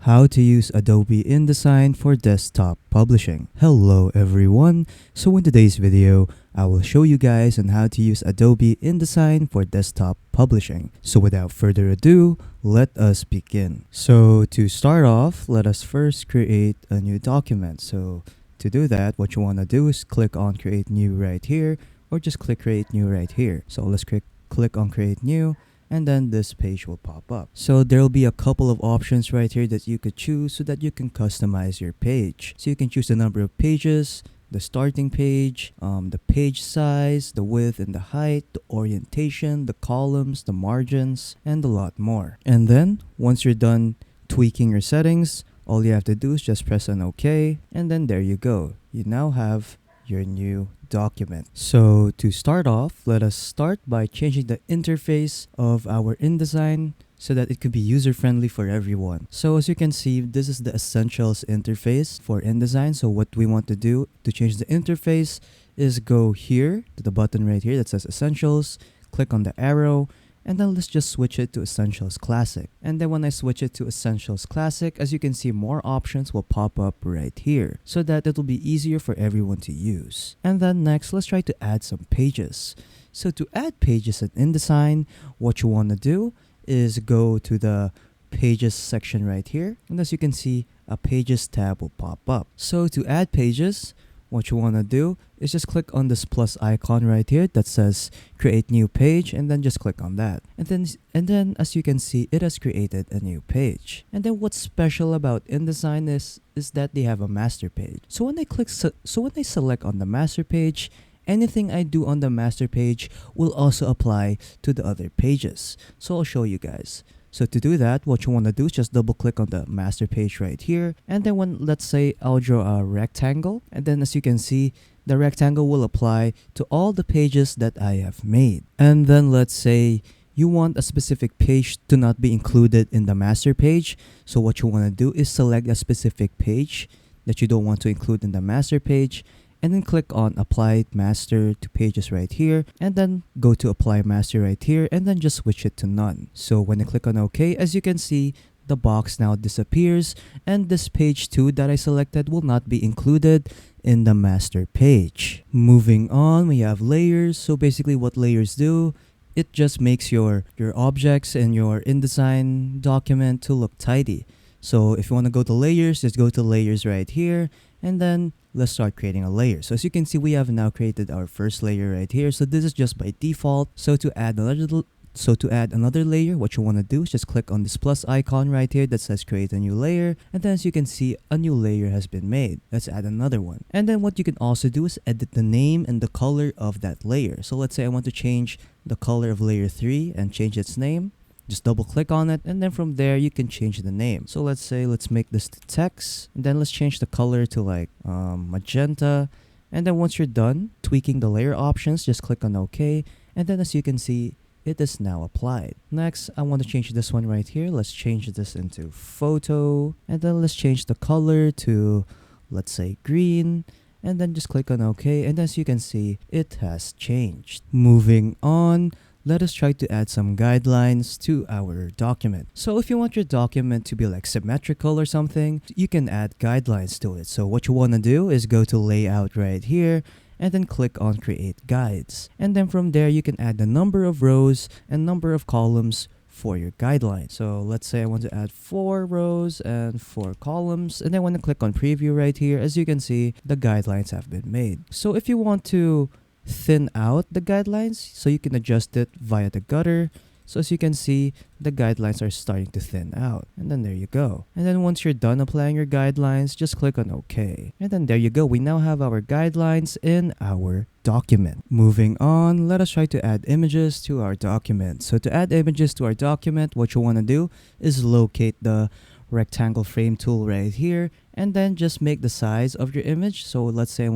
How to use Adobe InDesign for desktop publishing. Hello everyone. So in today's video, I will show you guys on how to use Adobe InDesign for desktop publishing. So without further ado, let us begin. So to start off, let us first create a new document. So to do that, what you want to do is click on create new right here, or just click create new right here. So let's click on create new, and then this page will pop up. So there will be a couple of options right here that you could choose so that you can customize your page. So you can choose the number of pages, the starting page, the page size, the width and the height, the orientation, the columns, the margins, and a lot more. And then once you're done tweaking your settings, all you have to do is just press on OK, and then there you go. You now have your new document. So to start off, let us start by changing the interface of our InDesign so that it could be user-friendly for everyone. So as you can see, this is the Essentials interface for InDesign. So what we want to do to change the interface is go here to the button right here that says Essentials, click on the arrow, and then let's just switch it to Essentials Classic. And then when I switch it to Essentials Classic, as you can see, more options will pop up right here so that it will be easier for everyone to use. And then next, let's try to add some pages. So to add pages in InDesign, what you want to do is go to the Pages section right here. And as you can see, a Pages tab will pop up. So to add pages, what you want to do is just click on this plus icon right here that says create new page, and then just click on that. And then as you can see, it has created a new page. And then what's special about InDesign is that they have a master page. So when I select on the master page, anything I do on the master page will also apply to the other pages. So I'll show you guys. So to do that, what you want to do is just double click on the master page right here. And then let's say I'll draw a rectangle. And then as you can see, the rectangle will apply to all the pages that I have made. And then let's say you want a specific page to not be included in the master page. So what you want to do is select a specific page that you don't want to include in the master page, and then click on apply master to pages right here, and then go to apply master right here, and then just switch it to none. So when I click on OK, as you can see, the box now disappears, and this page 2 that I selected will not be included in the master page. Moving on, we have layers. So basically what layers do, it just makes your objects and your InDesign document to look tidy. So if you want to go to layers, just go to layers right here, and then let's start creating a layer. So as you can see, we have now created our first layer right here. So this is just by default. So to add another layer, what you want to do is just click on this plus icon right here that says create a new layer. And then as you can see, a new layer has been made. Let's add another one. And then what you can also do is edit the name and the color of that layer. So let's say I want to change the color of layer 3 and change its name. Just double click on it, and then from there you can change the name. So let's make this to text, and then let's change the color to like magenta. And then once you're done tweaking the layer options, just click on OK, and then as you can see, it is now applied. Next, I want to change this one right here. Let's change this into photo, and then let's change the color to, let's say, green. And then just click on OK, and as you can see, it has changed. Moving on, let us try to add some guidelines to our document. So if you want your document to be like symmetrical or something, you can add guidelines to it. So what you want to do is go to layout right here, and then click on create guides. And then from there, you can add the number of rows and number of columns for your guideline. So let's say I want to add 4 rows and 4 columns, and then when I click on preview right here, as you can see, the guidelines have been made. So if you want to thin out the guidelines, so you can adjust it via the gutter. So as you can see, the guidelines are starting to thin out, and then there you go. And then once you're done applying your guidelines, just click on OK, and then there you go. We now have our guidelines in our document. Moving on, let us try to add images to our document. So to add images to our document, what you want to do is locate the rectangle frame tool right here, and then just make the size of your image. So let's say I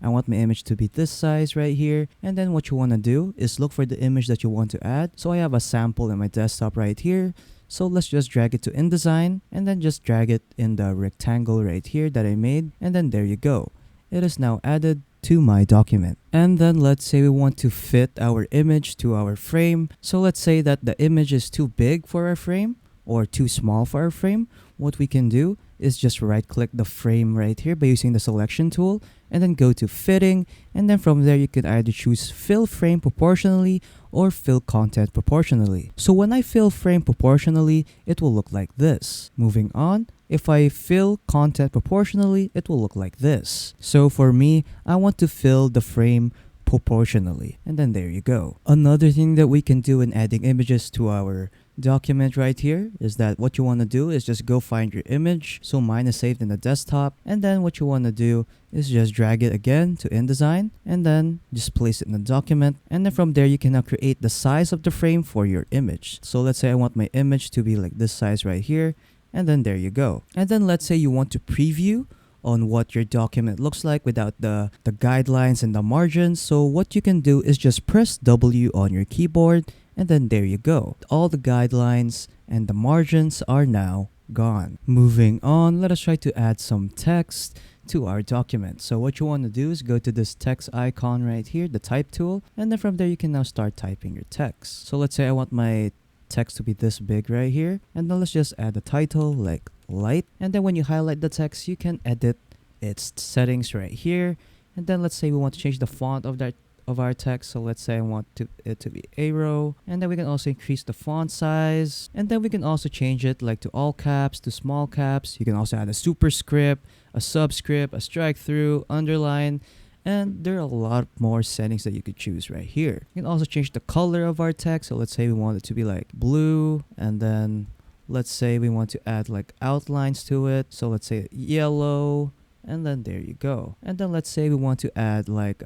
want my image to be this size right here, and then what you want to do is look for the image that you want to add. So I have a sample in my desktop right here, so let's just drag it to InDesign, and then just drag it in the rectangle right here that I made, and then there you go. It is now added to my document. And then let's say we want to fit our image to our frame. So let's say that the image is too big for our frame or too small for our frame. what we can do is just right click the frame right here by using the selection tool, and then go to fitting, and then from there you can either choose fill frame proportionally or fill content proportionally. So when I fill frame proportionally, it will look like this. Moving on, if I fill content proportionally, it will look like this. So for me, I want to fill the frame proportionally, and then there you go. Another thing that we can do in adding images to our document right here is that what you want to do is just go find your image. So mine is saved in the desktop, and then what you want to do is just drag it again to InDesign, and then just place it in the document, and then from there you can now create the size of the frame for your image. So let's say I want my image to be like this size right here, and then there you go. And then let's say you want to preview on what your document looks like without the guidelines and the margins. So what you can do is just press W on your keyboard, and then there you go. All the guidelines and the margins are now gone. Moving on, let us try to add some text to our document. So what you want to do is go to this text icon right here, the type tool, and then from there you can now start typing your text. So let's say I want my text to be this big right here, and then let's just add a title like light, and then when you highlight the text you can edit its settings right here, and then let's say we want to change the font of our text. So let's say I want it to be Arrow, and then we can also increase the font size, and then we can also change it like to all caps, to small caps. You can also add a superscript, a subscript, a strike through, underline, and there are a lot more settings that you could choose right here. You can also change the color of our text. So let's say we want it to be like blue, and then let's say we want to add like outlines to it. So let's say yellow, and then there you go. And then let's say we want to add like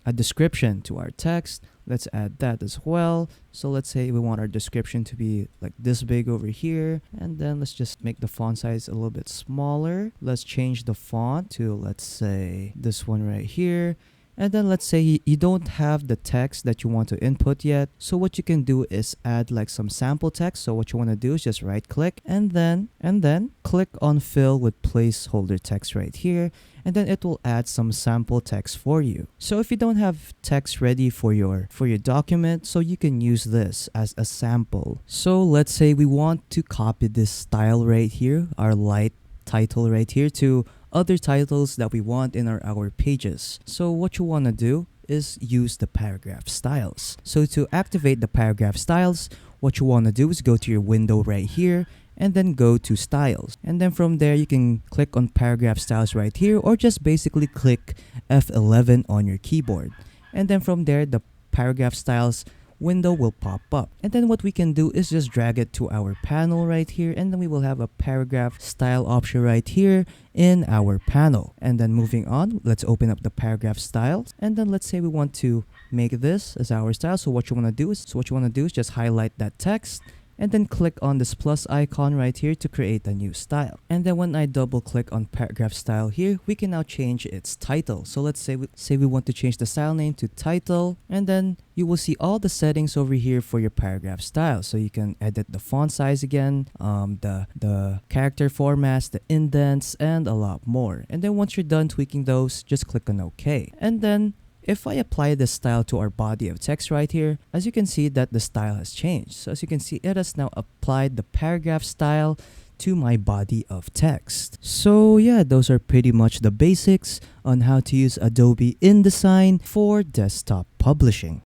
a description to our text. Let's add that as well. So let's say we want our description to be like this big over here, and then let's just make the font size a little bit smaller. Let's change the font to, let's say, this one right here. And then let's say you don't have the text that you want to input yet. So what you can do is add like some sample text. So what you want to do is just right click and then click on fill with placeholder text right here. And then it will add some sample text for you. So if you don't have text ready for your document, so you can use this as a sample. So let's say we want to copy this style right here, our light title right here, to other titles that we want in our pages. So what you want to do is use the paragraph styles. So to activate the paragraph styles, what you want to do is go to your window right here, and then go to styles, and then from there you can click on paragraph styles right here, or just basically click F11 on your keyboard, and then from there the paragraph styles window will pop up. And then what we can do is just drag it to our panel right here, and then we will have a paragraph style option right here in our panel. And then moving on, let's open up the paragraph styles, and then let's say we want to make this as our style. So what you want to do is just highlight that text, and then click on this plus icon right here to create a new style. And then when I double click on paragraph style here, we can now change its title. So let's say we want to change the style name to title, and then you will see all the settings over here for your paragraph style. So you can edit the font size again, the character formats, the indents, and a lot more. And then once you're done tweaking those, just click on OK. And then if I apply this style to our body of text right here, as you can see that the style has changed. So as you can see, it has now applied the paragraph style to my body of text. So yeah, those are pretty much the basics on how to use Adobe InDesign for desktop publishing.